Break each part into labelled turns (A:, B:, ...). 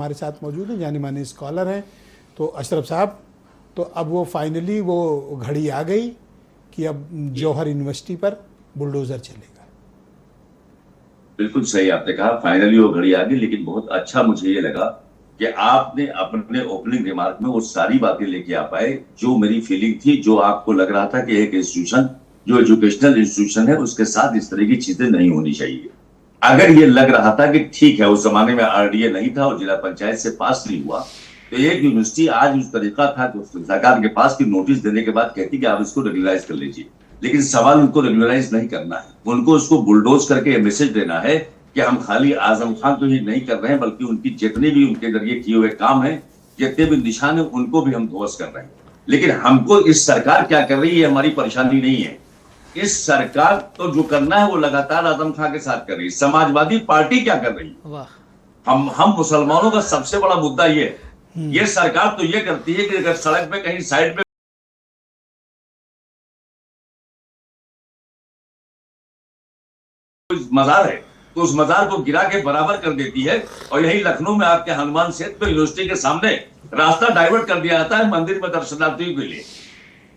A: हमारे साथ मौजूद हैं, जाने माने स्कॉलर हैं। तो अशरफ साहब, तो अब वो फाइनली वो घड़ी आ गई कि अब जौहर यूनिवर्सिटी पर बुलडोजर चलेगा।
B: बिल्कुल सही आपने कहा, फाइनली वो घड़ी आ गई। लेकिन बहुत अच्छा मुझे ये लगा कि आपने अपने ओपनिंग रिमार्क में वो सारी बातें लेके आ पाए जो मेरी फीलिंग थी, जो आपको लग रहा था कि एक इंस्टीट्यूशन जो एजुकेशनल इंस्टीट्यूशन है उसके साथ इस तरह की चीजें नहीं होनी चाहिए। अगर ये लग रहा था कि ठीक है, उस जमाने में आरडीए नहीं था और जिला पंचायत से पास नहीं हुआ, तो एक यूनिवर्सिटी आज उस तरीका था कि सरकार के पास की नोटिस देने के बाद कहती कि आप इसको रेगुलराइज कर लीजिए। लेकिन सवाल उनको रेगुलराइज नहीं करना है, उनको उसको बुलडोज करके मैसेज देना है कि हम खाली आजम खान को ही नहीं कर रहे हैं, बल्कि उनकी जितने भी उनके जरिए किए हुए काम है, जितने भी निशान है, उनको भी हम ध्वस्त कर रहे हैं। लेकिन हमको इस सरकार क्या कर रही है हमारी परेशानी नहीं है। इस सरकार तो जो करना है वो लगातार आजम खान के साथ कर रही है। समाजवादी पार्टी क्या कर रही है? हम मुसलमानों का सबसे बड़ा मुद्दा ये है। ये सरकार तो ये करती है कि अगर सड़क पे कहीं साइड पे मजार है तो उस मजार को गिरा के बराबर कर देती है। और यही लखनऊ में आपके हनुमान सेतु पे यूनिवर्सिटी के सामने रास्ता डाइवर्ट कर दिया जाता है मंदिर में दर्शनार्थियों के लिए।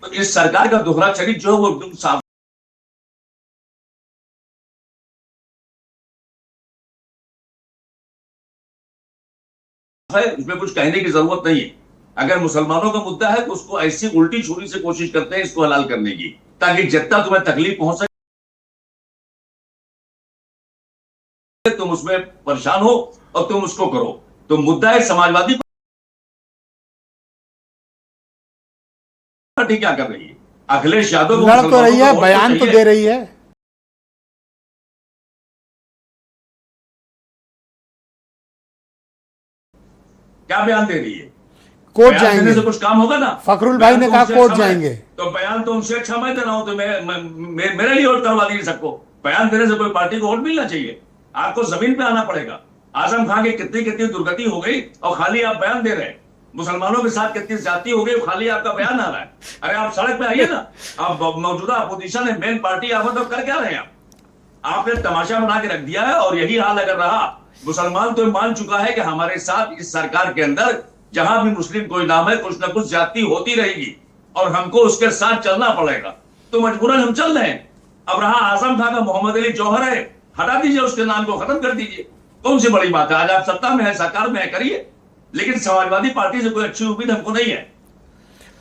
B: तो इस सरकार का दोहरा चरित्र जो है वो एकदम साफ है, इसमें कुछ कहने की जरूरत नहीं है। अगर मुसलमानों का मुद्दा है तो उसको ऐसी उल्टी छुरी से कोशिश करते हैं इसको हलाल करने की, ताकि जितना तुम्हें तकलीफ पहुंच सके तुम उसमें परेशान हो और तुम उसको करो। तो मुद्दा है समाजवादी पार्टी क्या कर रही है? अखिलेश यादव
A: लड़ तो रही है, बयान तो दे रही है।
B: क्या बयान दे रही है?
A: कोर्ट जाएंगे
B: से कुछ काम होगा ना?
A: फखरुल भाई ने कहा कोर्ट जाएंगे।
B: तो बयान तो उनसे अच्छा मैं दे रहा हूं, तो मेरे लिए वोट करवा दीजिए सबको। बयान देने से कोई पार्टी को वोट मिलना चाहिए? आपको जमीन पे आना पड़ेगा। आजम खान की कितनी कितनी दुर्गति हो गई और खाली आप बयान दे रहे हैं। मुसलमानों के साथ कितनी ज्यादती हो गई, खाली आपका बयान आ रहा है। अरे आप सड़क पे आइए ना। आप मौजूदा अपोजिशन है, मेन पार्टी आप तो कर क्या रहे हैं? आपने तमाशा बना के रख दिया है। और यही हाल अगर रहा, मुसलमान तो मान चुका है कि हमारे साथ इस सरकार के अंदर जहां भी मुस्लिम कोई नाम है कुछ ना कुछ ज्यादती होती रहेगी और हमको उसके साथ चलना पड़ेगा। तो मजबूरन हम चल रहे हैं। अब रहा आजम खान का मोहम्मद अली जौहर है, हटा दीजिए उसके नाम को, खत्म कर दीजिए। कौन सी बड़ी बात है? आज आप सत्ता में है, सरकार में है, करिए। लेकिन समाजवादी पार्टी से कोई अच्छी उम्मीद हमको नहीं है।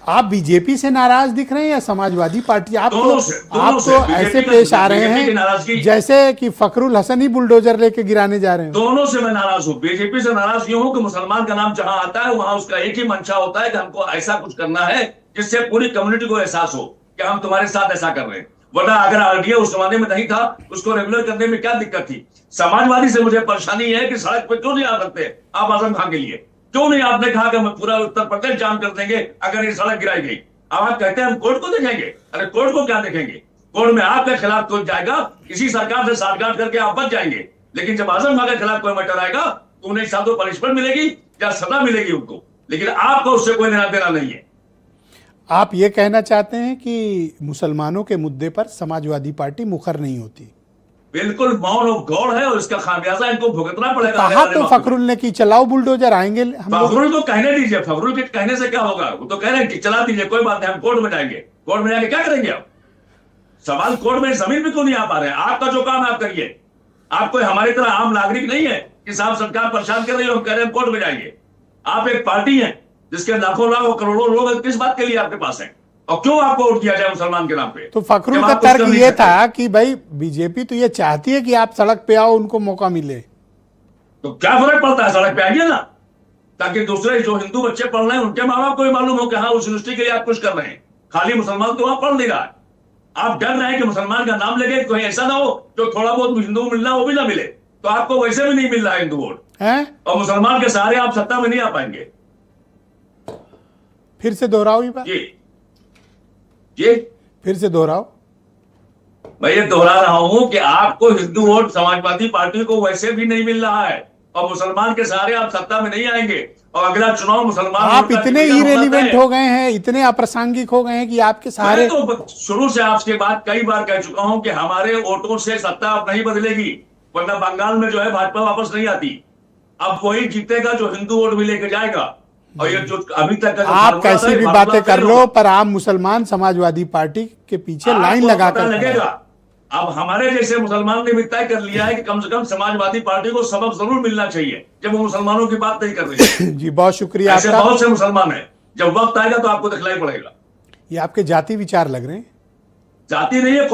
A: आप बीजेपी से नाराज दिख रहे हैं या समाजवादी पार्टी? आप
B: दोनों
A: तो ऐसे पेश आ रहे हैं जैसे कि फखरुल हसन ही बुलडोजर लेके गिराने जा रहे हैं।
B: दोनों से मैं नाराज हूं। बीजेपी से नाराज यूं हूं कि मुसलमान का नाम जहां आता है वहां उसका एक ही मंशा होता है कि हमको ऐसा कुछ करना है जिससे पूरी कम्युनिटी को एहसास हो कि हम तुम्हारे साथ ऐसा कर रहे हैं। वरना अगर आरडीए उस जमाने में नहीं था, उसको रेगुलर करने में क्या दिक्कत थी? समाजवादी से मुझे परेशानी है कि सड़क पर क्यों नहीं आ सकते आप आजम खान के लिए? क्यों नहीं आपने कहा कि हम पूरा उत्तर प्रदेश जाम कर देंगे अगर ये सड़क गिराई गई? अब आप कहते हैं हम कोर्ट को देखेंगे। अरे कोर्ट को क्या देखेंगे? कोर्ट में आपके खिलाफ कोई जाएगा, किसी सरकार से साठगांठ करके आप बच जाएंगे। लेकिन जब आजम खान के खिलाफ कोई मैटर आएगा तो उन्हें साथ तो पनिशमेंट मिलेगी या सजा मिलेगी उनको। लेकिन आपको उससे कोई लेना देना नहीं है।
A: आप ये कहना चाहते हैं कि मुसलमानों के मुद्दे पर समाजवादी पार्टी मुखर नहीं होती?
B: बिल्कुल मौन और गौर है और इसका खामियाजा इनको भुगतना पड़ेगा।
A: कहा तो फखरुल ने कि चलाओ बुलडोजर, आएंगे।
B: फखरुल को कहने दीजिए। फखरुल के कहने से क्या होगा? वो तो कह रहे हैं कि चला दीजिए, कोई बात नहीं, हम कोर्ट में जाएंगे। कोर्ट में जाके क्या करेंगे आप? सवाल कोर्ट में जमीन पे क्यों नहीं आ पा रहे हैं? आपका जो काम है आप करिए। आप कोई हमारी तरह आम नागरिक नहीं है कि साहब सरकार परेशान कर रही है, हम कह रहे हैं कोर्ट में जाएंगे। आप एक पार्टी है जिसके लाखों लाखों करोड़ों लोग किस बात के लिए आपके पास है और क्यों आपको वोट किया जाए मुसलमान के नाम पे?
A: तो फखरुल का तर्क ये था कि भाई बीजेपी तो ये चाहती है कि आप सड़क पे आओ, उनको मौका मिले।
B: तो क्या फर्क पड़ता है? सड़क पे आइए ना, ताकि दूसरे जो हिंदू बच्चे पढ़ रहे हैं उनके माँ बाप को भी मालूम हो कि हाँ उस यूनिवर्सिटी के लिए आप कुछ कर रहे हैं। खाली मुसलमान तो वहां पढ़ नहीं रहा है। आप डर रहे हैं कि मुसलमान का नाम लेके कोई ऐसा ना हो जो थोड़ा बहुत हिंदू मिलना वो भी ना मिले, तो आपको वैसे भी नहीं मिल रहा है हिंदू वोट और मुसलमान के सहारे आप सत्ता में नहीं आ पाएंगे।
A: फिर से दोहराओ ये बात।
B: जी
A: फिर से दोहराओ।
B: मैं ये दोहरा रहा हूं कि आपको हिंदू वोट समाजवादी पार्टी को वैसे भी नहीं मिल रहा है और मुसलमान के सहारे आप सत्ता में नहीं आएंगे और अगला चुनाव मुसलमान।
A: आप इतने इरेलीवेंट हो गए हैं, इतने अप्रासंगिक हो गए हैं कि आपके सहारे।
B: तो शुरू से आपके बात कई बार कह चुका हूं कि हमारे वोटों से सत्ता अब नहीं बदलेगी, वरना बंगाल में जो है भाजपा वापस नहीं आती। अब वही जीतेगा जो हिंदू वोट भी लेके जाएगा। और ये जो अभी तक का जो
A: आप
B: फार्मूला
A: कैसी
B: था, ये
A: भी
B: फार्मूला
A: बातें कर
B: फेल
A: लो,
B: होगा।
A: पर आप मुसलमान समाजवादी पार्टी के पीछे लाइन
B: आपको
A: लगा
B: पता
A: कर
B: लगेगा। अब हमारे जैसे मुसलमान ने भी तय कर लिया है कि कम से कम समाजवादी पार्टी को सबक जरूर मिलना चाहिए जब वो मुसलमानों की बात नहीं कर रही है।
A: जी बहुत शुक्रिया
B: ऐसे
A: आपका।
B: बहुत से मुसलमान हैं, जब वक्त आएगा तो आपको दिखलाई पड़ेगा।
A: ये आपके जाति विचार लग रहे हैं।
B: जाति नहीं है।